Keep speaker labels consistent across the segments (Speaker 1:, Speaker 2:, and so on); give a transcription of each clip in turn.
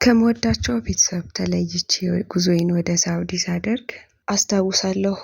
Speaker 1: ከምወዳቸው ቤተሰብ ተለይቼ ጉዞዬን ወደ ሳውዲ ሳደርግ አስታውሳለሁ።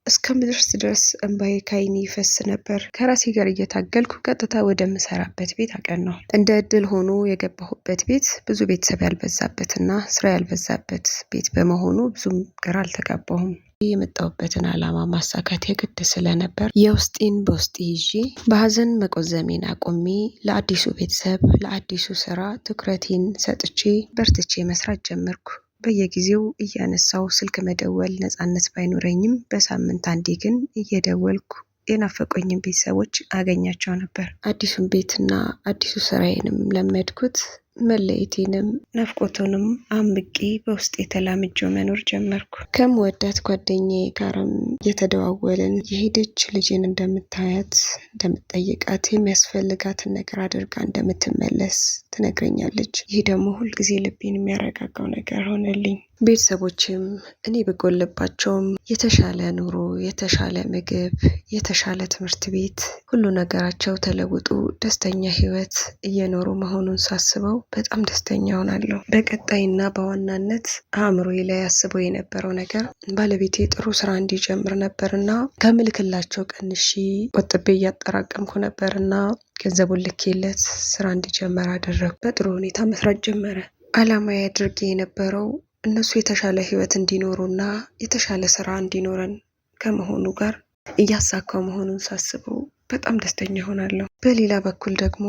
Speaker 1: እስከምደርስ ድረስ እንባዬ ከዓይኔ ይፈስ ነበር። ከራሴ ጋር እየታገልኩ ቀጥታ ወደምሰራበት ቤት አቀናሁ። እንደ እድል ሆኖ የገባሁበት ቤት ብዙ ቤተሰብ ያልበዛበትና ስራ ያልበዛበት ቤት በመሆኑ ብዙም ግራ አልተጋባሁም። የመጣሁበትን ዓላማ ማሳካት የግድ ስለነበር የውስጤን በውስጤ ይዤ በሀዘን መቆዘሜን አቆሜ ለአዲሱ ቤተሰብ ለአዲሱ ስራ ትኩረቴን ሰጥቼ በርትቼ መስራት ጀመርኩ። በየጊዜው እያነሳው ስልክ መደወል ነፃነት ባይኖረኝም በሳምንት አንዴ ግን እየደወልኩ የናፈቆኝን ቤተሰቦች አገኛቸው ነበር። አዲሱን ቤትና አዲሱ ስራዬንም ለመድኩት። መለየቴንም ናፍቆቱንም አምቄ በውስጤ ተላምጄው መኖር ጀመርኩ። ከምወዳት ጓደኛዬ ጋርም የተደዋወልን የሄደች ልጄን እንደምታያት እንደምትጠይቃት የሚያስፈልጋትን ነገር አድርጋ እንደምትመለስ ትነግረኛለች። ይህ ደግሞ ሁልጊዜ ልቤን የሚያረጋጋው ነገር ሆነልኝ። ቤተሰቦችም እኔ ብጎልባቸውም የተሻለ ኑሮ፣ የተሻለ ምግብ፣ የተሻለ ትምህርት ቤት ሁሉ ነገራቸው ተለውጦ ደስተኛ ህይወት እየኖሩ መሆኑን ሳስበው በጣም ደስተኛ ሆናለሁ። በቀጣይና በዋናነት አእምሮዬ ላይ አስበው የነበረው ነገር ባለቤቴ ጥሩ ስራ እንዲጀምር ነበርና ከምልክላቸው ቀንሺ ቆጥቤ እያጠራቀምኩ ነበርና ገንዘቡን ልኬለት ስራ እንዲጀምር አደረግኩ። በጥሩ ሁኔታ መስራት ጀመረ። ዓላማዬ አድርጌ የነበረው እነሱ የተሻለ ህይወት እንዲኖሩና የተሻለ ስራ እንዲኖረን ከመሆኑ ጋር እያሳካው መሆኑን ሳስበው በጣም ደስተኛ ሆናለሁ። በሌላ በኩል ደግሞ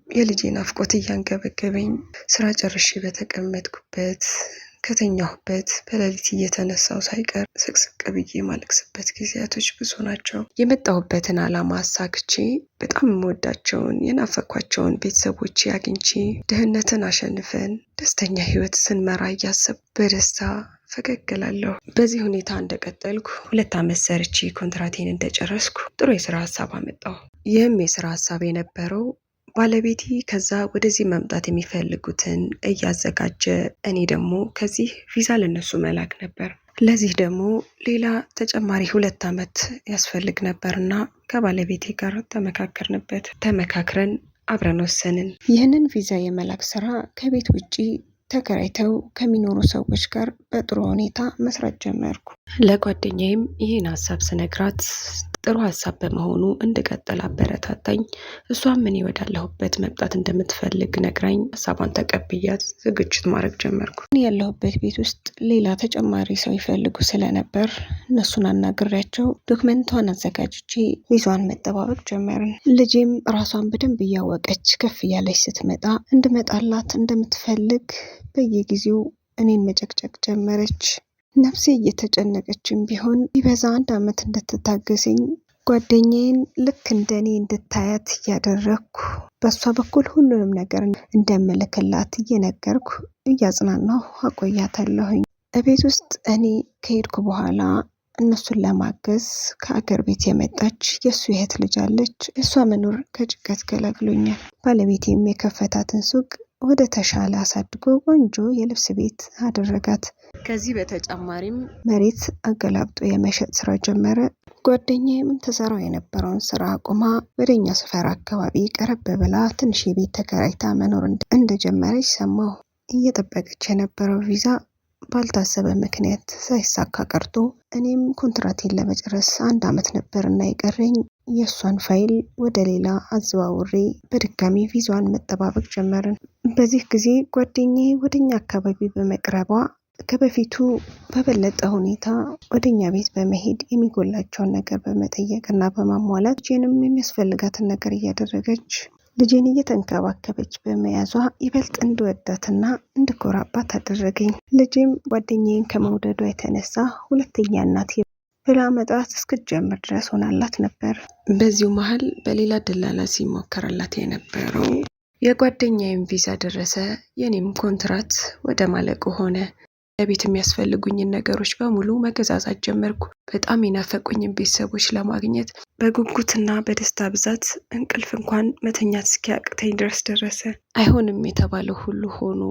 Speaker 1: የልጄ ናፍቆት እያንገበገበኝ ስራ ጨርሼ በተቀመጥኩበት ከተኛሁበት በሌሊት እየተነሳው ሳይቀር ስቅስቅ ብዬ ማለቅስበት ጊዜያቶች ብዙ ናቸው። የመጣሁበትን ዓላማ አሳክቼ በጣም የምወዳቸውን የናፈኳቸውን ቤተሰቦቼ አግኝቼ ድህነትን አሸንፈን ደስተኛ ህይወት ስንመራ እያሰብኩ በደስታ ፈገግ እላለሁ። በዚህ ሁኔታ እንደቀጠልኩ 2 ዓመት ሰርቼ ኮንትራቴን እንደጨረስኩ ጥሩ የስራ ሀሳብ አመጣሁ። ይህም የስራ ሀሳብ የነበረው ባለቤቴ ከዛ ወደዚህ መምጣት የሚፈልጉትን እያዘጋጀ እኔ ደግሞ ከዚህ ቪዛ ለነሱ መላክ ነበር። ለዚህ ደግሞ ሌላ ተጨማሪ 2 ዓመት ያስፈልግ ነበርና ከባለቤቴ ጋር ተመካክረን አብረን ወሰንን። ይህንን ቪዛ የመላክ ስራ ከቤት ውጪ ተከራይተው ከሚኖሩ ሰዎች ጋር በጥሩ ሁኔታ መስራት ጀመርኩ። ለጓደኛዬም ይህን ሀሳብ ስነግራት ጥሩ ሀሳብ በመሆኑ እንድቀጥል አበረታታኝ። እሷም እኔ ወዳለሁበት መምጣት እንደምትፈልግ ነግራኝ ሀሳቧን ተቀብያት ዝግጅት ማድረግ ጀመርኩ። እኔ ያለሁበት ቤት ውስጥ ሌላ ተጨማሪ ሰው ይፈልጉ ስለነበር እነሱን አናግሬያቸው ዶክመንቷን አዘጋጅቼ ቪዛዋን መጠባበቅ ጀመርን። ልጄም ራሷን በደንብ እያወቀች ከፍ እያለች ስትመጣ እንድመጣላት እንደምትፈልግ በየጊዜው እኔን መጨቅጨቅ ጀመረች። ነፍሴ እየተጨነቀችም ቢሆን ቢበዛ 1 ዓመት እንድትታገሰኝ ጓደኛዬን ልክ እንደኔ እንድታያት እያደረግኩ በሷ በኩል ሁሉንም ነገር እንደምልክላት እየነገርኩ እያጽናናሁ አቆያታለሁኝ። እቤት ውስጥ እኔ ከሄድኩ በኋላ እነሱን ለማገዝ ከአገር ቤት የመጣች የሱ እህት ልጅ አለች። እሷ መኖር ከጭንቀት ገላግሎኛል። ባለቤቴም የከፈታትን ሱቅ ወደ ተሻለ አሳድጎ ቆንጆ የልብስ ቤት አደረጋት። ከዚህ በተጨማሪም መሬት አገላብጦ የመሸጥ ስራ ጀመረ። ጓደኛዬም ተሰራው የነበረውን ስራ አቁማ ወደኛ ሰፈር አካባቢ ቀረብ ብላ ትንሽ ቤት ተከራይታ መኖር እንደጀመረች ሰማሁ። እየጠበቀች የነበረው ቪዛ ባልታሰበ ምክንያት ሳይሳካ ቀርቶ እኔም ኮንትራቴን ለመጨረስ 1 ዓመት ነበርና የቀረኝ የእሷን ፋይል ወደ ሌላ አዘዋውሬ በድጋሚ ቪዛዋን መጠባበቅ ጀመርን። በዚህ ጊዜ ጓደኛዬ ወደኛ አካባቢ በመቅረቧ ከበፊቱ በበለጠ ሁኔታ ወደኛ ቤት በመሄድ የሚጎላቸውን ነገር በመጠየቅና በማሟላት ልጄንም የሚያስፈልጋትን ነገር እያደረገች ልጄን እየተንከባከበች በመያዟ ይበልጥ እንድወዳትና እንድኮራባት አደረገኝ። ልጄም ጓደኛዬን ከመውደዷ የተነሳ 2ኛ እናቴ ብላ መጥራት እስክትጀምር ድረስ ሆናላት ነበር። በዚሁ መሀል በሌላ ደላላ ሲሞከርላት የነበረው የጓደኛዬም ቪዛ ደረሰ። የኔም ኮንትራት ወደ ማለቁ ሆነ። ለቤት የሚያስፈልጉኝን ነገሮች በሙሉ መገዛዛት ጀመርኩ። በጣም የናፈቁኝን ቤተሰቦች ለማግኘት በጉጉትና በደስታ ብዛት እንቅልፍ እንኳን መተኛት እስኪያቅተኝ ድረስ ደረሰ። አይሆንም የተባለው ሁሉ ሆኖ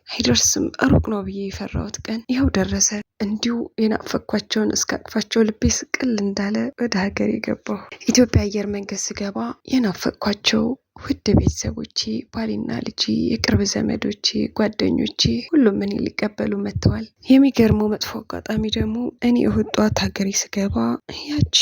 Speaker 1: አይደርስም ሩቅ ነው ብዬ የፈራሁት ቀን ይኸው ደረሰ። እንዲሁ የናፈኳቸውን እስካቅፋቸው ልቤ ስቅል እንዳለ ወደ ሀገር የገባሁ። ኢትዮጵያ አየር መንገድ ስገባ የናፈኳቸው ውድ ቤተሰቦቼ፣ ባሌና ልጄ፣ የቅርብ ዘመዶቼ፣ ጓደኞቼ ሁሉም እኔ ሊቀበሉ መጥተዋል። የሚገርመው መጥፎ አጋጣሚ ደግሞ እኔ እሁድ ጠዋት ሀገሬ ስገባ ያቺ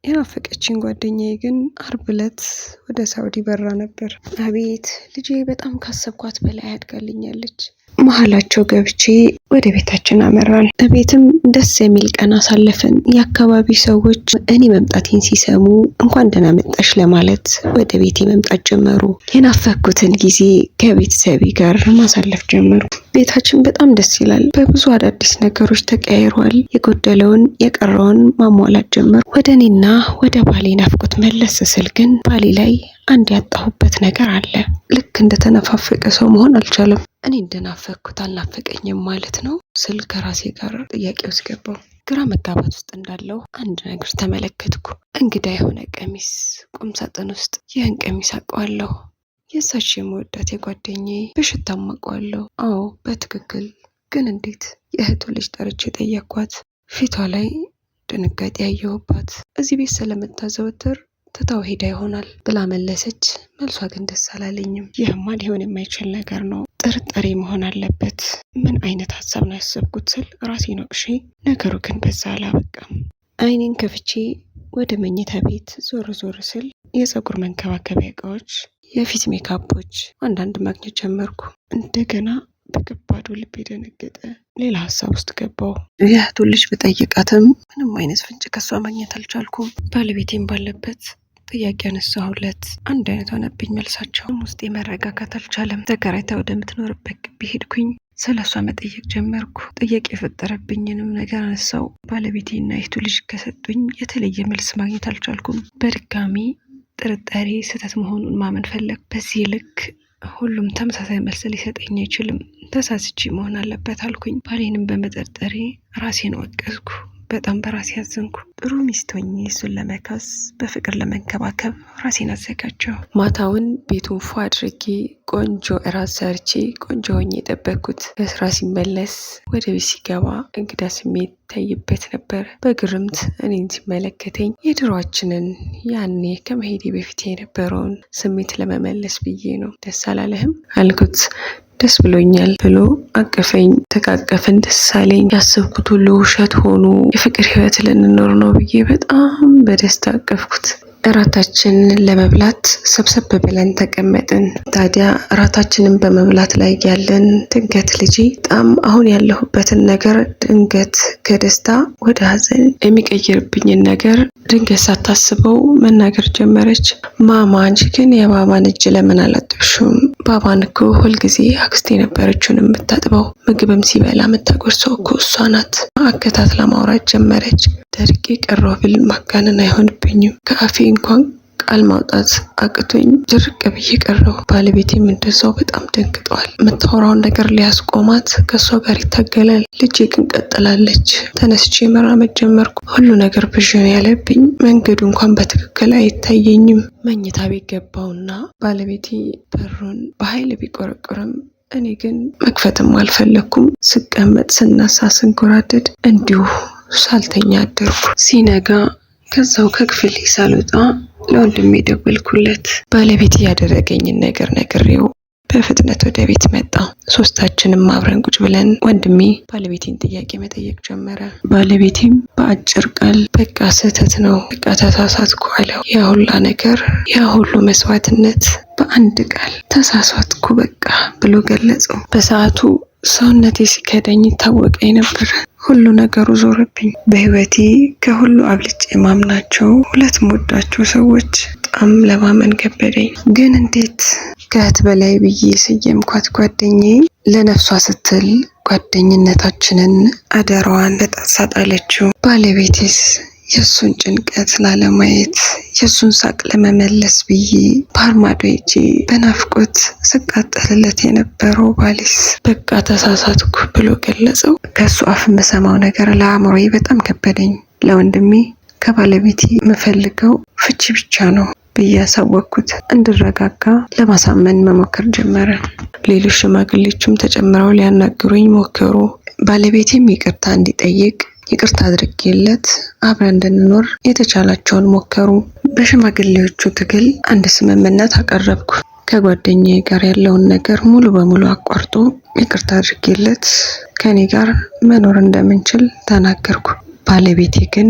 Speaker 1: የናፈቀችኝ ጓደኛዬ ግን አርብ ዕለት ወደ ሳውዲ በራ ነበር። አቤት ልጄ በጣም ካሰብኳት በላይ አድጋልኛለች። መሀላቸው ገብቼ ወደ ቤታችን አመራን። ቤትም ደስ የሚል ቀን አሳለፍን። የአካባቢ ሰዎች እኔ መምጣቴን ሲሰሙ እንኳን ደህና መጣሽ ለማለት ወደ ቤቴ መምጣት ጀመሩ። የናፈኩትን ጊዜ ከቤተሰቤ ጋር ማሳለፍ ጀመሩ። ቤታችን በጣም ደስ ይላል። በብዙ አዳዲስ ነገሮች ተቀያይሯል። የጎደለውን የቀረውን ማሟላት ጀመሩ። ወደ እኔና ወደ ባሌ ናፍቆት መለስ ስል ግን ባሌ ላይ አንድ ያጣሁበት ነገር አለ። ልክ እንደተነፋፈቀ ሰው መሆን አልቻለም። እኔ እንደናፈኩት አልናፈቀኝም ማለት ነው ስል ከራሴ ጋር ጥያቄ ውስጥ ገባሁ። ግራ መጋባት ውስጥ እንዳለው አንድ ነገር ተመለከትኩ። እንግዳ የሆነ ቀሚስ ቁም ሳጥን ውስጥ። ይህን ቀሚስ አውቀዋለሁ። የሳች የመወዳት የጓደኛዬ በሽታም አውቀዋለሁ። አዎ በትክክል ግን እንዴት? የእህቱ ልጅ ጠርቼ ጠየኳት። ፊቷ ላይ ድንጋጤ ያየሁባት። እዚህ ቤት ስለምታዘወትር ትታው ሄዳ ይሆናል ብላ መለሰች። መልሷ ግን ደስ አላለኝም። ይህማ ሊሆን የማይችል ነገር ነው፣ ጥርጣሬ መሆን አለበት። ምን አይነት ሀሳብ ነው ያሰብኩት ስል ራሴ ነው እሺ። ነገሩ ግን በዛ አላበቃም። አይኔን ከፍቼ ወደ መኝታ ቤት ዞር ስል የፀጉር መንከባከቢያ እቃዎች፣ የፊት ሜካፖች አንዳንድ ማግኘት ጀመርኩ። እንደገና በከባዱ ልብ የደነገጠ ሌላ ሀሳብ ውስጥ ገባው። የእህቱን ልጅ ብጠይቃትም ምንም አይነት ፍንጭ ከሷ ማግኘት አልቻልኩም። ባለቤቴም ባለበት ጥያቄ ያነሳሁለት አንድ አይነት ሆነብኝ መልሳቸውም። ውስጤ መረጋጋት አልቻለም። ተከራይታ ወደምትኖርበት ግቢ ሄድኩኝ። ስለሷ መጠየቅ ጀመርኩ። ጥያቄ የፈጠረብኝንም ነገር አነሳው። ባለቤቴና የእህቱ ልጅ ከሰጡኝ የተለየ መልስ ማግኘት አልቻልኩም። በድጋሚ ጥርጣሬ ስህተት መሆኑን ማመን ፈለግ። በዚህ ልክ ሁሉም ተመሳሳይ መልስ ሊሰጠኝ አይችልም፣ ተሳስቼ መሆን አለበት አልኩኝ። ባሌንም በመጠርጠሬ ራሴን ወቀስኩ። በጣም በራሴ ያዘንኩ። ጥሩ ሚስት ሆኜ እሱን ለመካስ በፍቅር ለመንከባከብ ራሴን አዘጋጀው። ማታውን ቤቱን ፏ አድርጌ ቆንጆ እራት ሰርቼ ቆንጆ ሆኜ የጠበቅኩት። ከስራ ሲመለስ ወደ ቤት ሲገባ እንግዳ ስሜት ታይበት ነበር። በግርምት እኔን ሲመለከተኝ የድሮአችንን ያኔ ከመሄዴ በፊት የነበረውን ስሜት ለመመለስ ብዬ ነው። ደስ አላለህም አልኩት። ደስ ብሎኛል ብሎ አቀፈኝ። ተቃቀፍን፣ ደስ አለኝ። ያሰብኩት ሁሉ ውሸት ሆኖ የፍቅር ህይወት ልንኖር ነው ብዬ በጣም በደስታ አቀፍኩት። እራታችንን ለመብላት ሰብሰብ ብለን ተቀመጥን። ታዲያ እራታችንን በመብላት ላይ ያለን ድንገት ልጄ በጣም አሁን ያለሁበትን ነገር ድንገት ከደስታ ወደ ሀዘን የሚቀይርብኝን ነገር ድንገት ሳታስበው መናገር ጀመረች። ማማ አንቺ ግን የባባን እጅ ለምን አላጠብሽውም? ባባን እኮ ሁልጊዜ አክስቴ ነበረችውን የምታጥበው፣ ምግብም ሲበላ የምታጎርሰው እኮ እሷ ናት። አከታትላ ማውራት ጀመረች። ደርቄ ቀረሁ ብል ማጋነን አይሆንብኝም። ከአፌ እንኳን ቃል ማውጣት አቅቶኝ ድርቅ ብዬ ቀረሁ። ባለቤቴም እንደዛው በጣም ደንግጠዋል። የምታወራውን ነገር ሊያስቆማት ከእሷ ጋር ይታገላል። ልጄ ግን ቀጥላለች። ተነስቼ መራመድ ጀመርኩ። ሁሉ ነገር ብዥን ያለብኝ፣ መንገዱ እንኳን በትክክል አይታየኝም። መኝታ ቤት ገባውና ባለቤቴ በሩን በኃይል ቢቆረቁርም እኔ ግን መክፈትም አልፈለኩም። ስቀመጥ፣ ስነሳ፣ ስንጎራደድ እንዲሁ ሳልተኛ አደርኩ። ሲነጋ ከዛው ከክፍሌ ሳልወጣ ለወንድሜ ደወልኩለት። ባለቤት ያደረገኝን ነገር ነግሬው በፍጥነት ወደ ቤት መጣ። ሶስታችንም አብረን ቁጭ ብለን ወንድሜ ባለቤቴን ጥያቄ መጠየቅ ጀመረ። ባለቤቴም በአጭር ቃል በቃ ስህተት ነው፣ በቃ ተሳሳትኩ አለው። ያ ሁላ ነገር፣ ያ ሁሉ መስዋዕትነት በአንድ ቃል ተሳሳትኩ በቃ ብሎ ገለጸው። በሰዓቱ ሰውነቴ ሲከዳኝ ይታወቀኝ ነበር። ሁሉ ነገሩ ዞረብኝ። በህይወቴ ከሁሉ አብልጬ የማምናቸው ሁለት የምወዳቸው ሰዎች በጣም ለማመን ከበደኝ። ግን እንዴት ከእህት በላይ ብዬ የሰየምኳት ጓደኛዬ ለነፍሷ ስትል ጓደኝነታችንን አደራዋን በጣሳ ጣለችው። ባለቤቴስ የእሱን ጭንቀት ላለማየት የእሱን ሳቅ ለመመለስ ብዬ በአርማዶ ሄጄ በናፍቆት ስቃጠልለት የነበረው ባሌስ በቃ ተሳሳትኩ ብሎ ገለጸው። ከእሱ አፍ የምሰማው ነገር ለአእምሮዬ በጣም ከበደኝ። ለወንድሜ ከባለቤቴ የምፈልገው ፍቺ ብቻ ነው ብዬ ያሳወቅኩት። እንድረጋጋ ለማሳመን መሞከር ጀመረ። ሌሎች ሽማግሌዎችም ተጨምረው ሊያናግሩኝ ሞከሩ። ባለቤቴም ይቅርታ እንዲጠይቅ ይቅርታ አድርጌለት አብረን እንድንኖር የተቻላቸውን ሞከሩ። በሽማግሌዎቹ ትግል አንድ ስምምነት አቀረብኩ። ከጓደኛዬ ጋር ያለውን ነገር ሙሉ በሙሉ አቋርጦ ይቅርታ አድርጌለት ከኔ ጋር መኖር እንደምንችል ተናገርኩ። ባለቤቴ ግን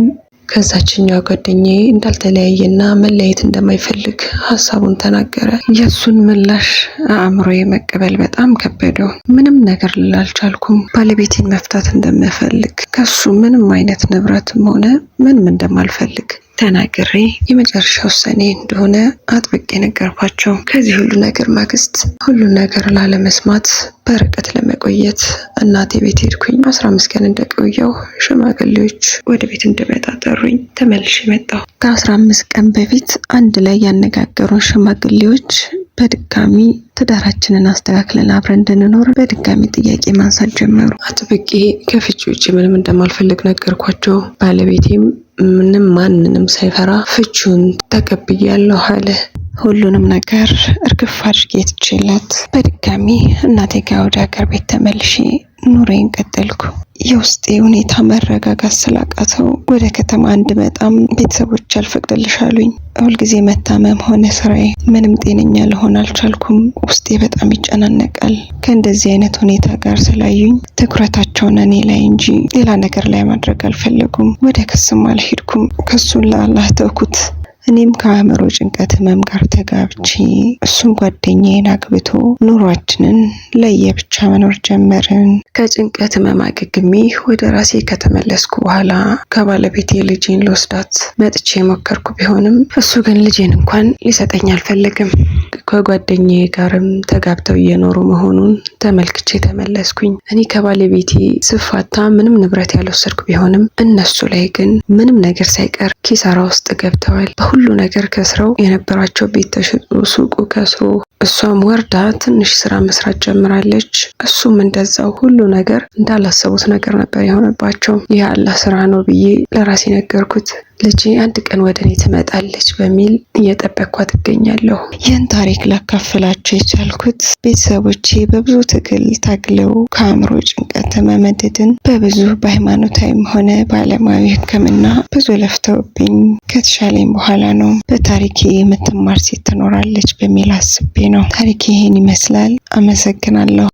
Speaker 1: ከዛችኛው ጓደኛዬ እንዳልተለያየና መለየት እንደማይፈልግ ሀሳቡን ተናገረ። የእሱን ምላሽ አእምሮዬ መቀበል በጣም ከበደው። ምንም ነገር ልላልቻልኩም። ባለቤቴን መፍታት እንደምፈልግ ከሱ ምንም አይነት ንብረትም ሆነ ምንም እንደማልፈልግ ተናግሬ የመጨረሻ ውሳኔ እንደሆነ አጥብቄ ነገርኳቸው። ከዚህ ሁሉ ነገር ማግስት ሁሉን ነገር ላለመስማት በርቀት ለመቆየት እናቴ ቤት ሄድኩኝ። 15 ቀን እንደቆየው ሽማግሌዎች ወደ ቤት እንድመጣ ጠሩኝ። ተመልሼ መጣሁ። ከ15 ቀን በፊት አንድ ላይ ያነጋገሩን ሽማግሌዎች በድጋሚ ትዳራችንን አስተካክለን አብረን እንድንኖር በድጋሚ ጥያቄ ማንሳት ጀመሩ። አጥብቄ ከፍቺ ውጭ ምንም እንደማልፈልግ ነገርኳቸው። ባለቤቴም ምንም ማንንም ሳይፈራ ፍቺውን ተቀብያለሁ አለ። ሁሉንም ነገር እርግፍ አድርጌ ትችላት በድጋሚ እናቴ ጋር ወደ ሀገር ቤት ተመልሼ ኑሬን ቀጠልኩ። የውስጤ ሁኔታ መረጋጋት ስላቃተው ወደ ከተማ እንድመጣም ቤተሰቦች አልፈቅድልሻሉኝ። ሁልጊዜ መታመም ሆነ ስራዬ ምንም ጤነኛ ልሆን አልቻልኩም። ውስጤ በጣም ይጨናነቃል። ከእንደዚህ አይነት ሁኔታ ጋር ስላዩኝ ትኩረታቸውን እኔ ላይ እንጂ ሌላ ነገር ላይ ማድረግ አልፈለጉም። ወደ ክስም አልሄድኩም። ክሱን ለአላህ ተውኩት። እኔም ከአእምሮ ጭንቀት ህመም ጋር ተጋብቼ እሱም ጓደኛዬን አግብቶ ኑሯችንን ለየብቻ መኖር ጀመርን። ከጭንቀት ህመም አገግሜ ወደ ራሴ ከተመለስኩ በኋላ ከባለቤቴ ልጄን ልወስዳት መጥቼ የሞከርኩ ቢሆንም እሱ ግን ልጄን እንኳን ሊሰጠኝ አልፈለግም። ከጓደኛዬ ጋርም ተጋብተው እየኖሩ መሆኑን ተመልክቼ ተመለስኩኝ። እኔ ከባለቤቴ ስፋታ ምንም ንብረት ያልወሰድኩ ቢሆንም እነሱ ላይ ግን ምንም ነገር ሳይቀር ኪሳራ ውስጥ ገብተዋል። በሁሉ ነገር ከስረው የነበራቸው ቤት ተሽጦ ሱቁ ከስሮ እሷም ወርዳ ትንሽ ስራ መስራት ጀምራለች። እሱም እንደዛው። ሁሉ ነገር እንዳላሰቡት ነገር ነበር የሆነባቸው። ይህ አላህ ስራ ነው ብዬ ለራሴ ነገርኩት። ልጄ አንድ ቀን ወደ እኔ ትመጣለች በሚል እየጠበቅኳት እገኛለሁ። ይህን ታሪክ ላካፍላቸው የቻልኩት ቤተሰቦቼ በብዙ ትግል ታግለው ከአእምሮ ጭንቀት መመደድን በብዙ በሃይማኖታዊም ሆነ በዓለማዊ ሕክምና ብዙ ለፍተውብኝ ከተሻለኝ በኋላ ነው። በታሪኬ የምትማር ሴት ትኖራለች በሚል አስቤ ነው። ታሪኬ ይህን ይመስላል። አመሰግናለሁ።